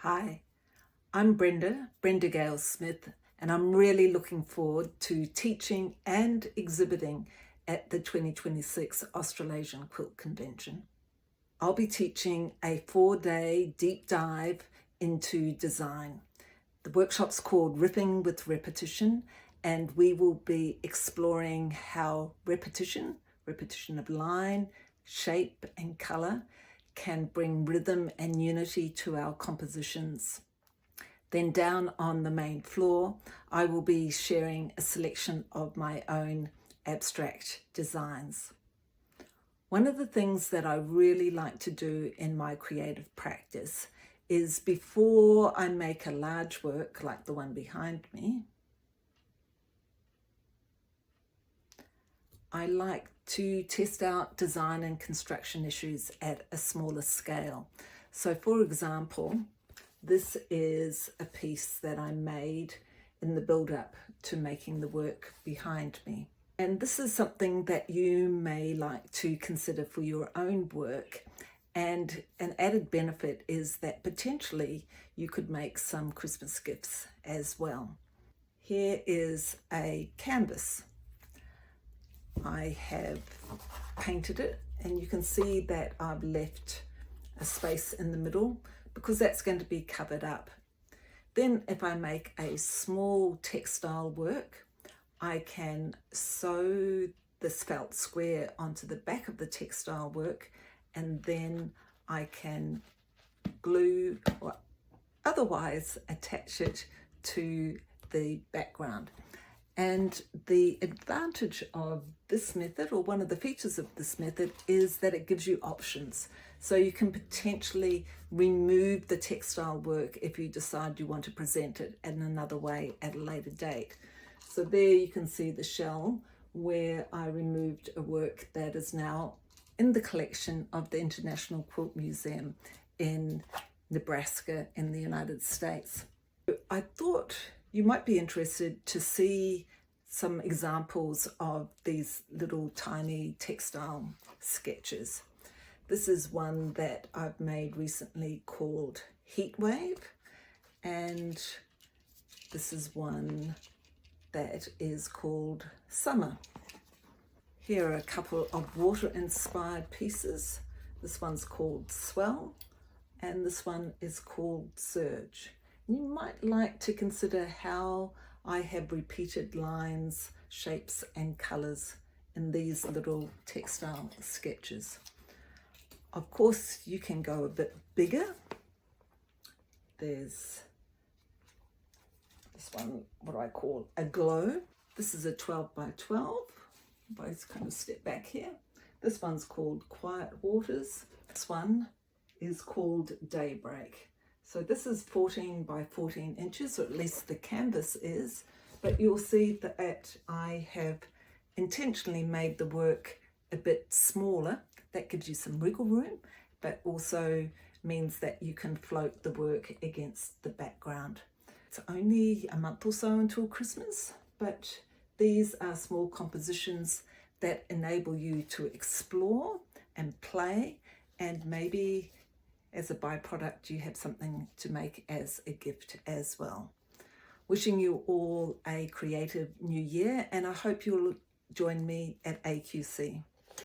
Hi, I'm Brenda Gael Smith, and I'm really looking forward to teaching and exhibiting at the 2026 Australasian Quilt Convention. I'll be teaching a 4-day deep dive into design. The workshop's called Ripping with Repetition, and we will be exploring how repetition of line, shape and colour can bring rhythm and unity to our compositions. Then down on the main floor, I will be sharing a selection of my own abstract designs. One of the things that I really like to do in my creative practice is before I make a large work like the one behind me, I like to test out design and construction issues at a smaller scale. So for example, this is a piece that I made in the build-up to making the work behind me. And this is something that you may like to consider for your own work. And an added benefit is that potentially you could make some Christmas gifts as well. Here is a canvas. I have painted it, and you can see that I've left a space in the middle because that's going to be covered up. Then if I make a small textile work, I can sew this felt square onto the back of the textile work, and then I can glue or otherwise attach it to the background. And the advantage of this method, or one of the features of this method, is that it gives you options. So you can potentially remove the textile work if you decide you want to present it in another way at a later date. So there you can see the shell where I removed a work that is now in the collection of the International Quilt Museum in Nebraska in the United States. I thought you might be interested to see some examples of these little tiny textile sketches. This is one that I've made recently called Heat Wave, and this is one that is called Summer. Here are a couple of water-inspired pieces. This one's called Swell, and this one is called Surge. You might like to consider how I have repeated lines, shapes and colours in these little textile sketches. Of course, you can go a bit bigger. There's this one, what I call a glow. This is a 12 by 12. If I just kind of step back here. This one's called Quiet Waters. This one is called Daybreak. So this is 14 by 14 inches, or at least the canvas is, but you'll see that I have intentionally made the work a bit smaller. That gives you some wiggle room, but also means that you can float the work against the background. It's only a month or so until Christmas, but these are small compositions that enable you to explore and play, and maybe as a byproduct, you have something to make as a gift as well. Wishing you all a creative new year, and I hope you'll join me at AQC.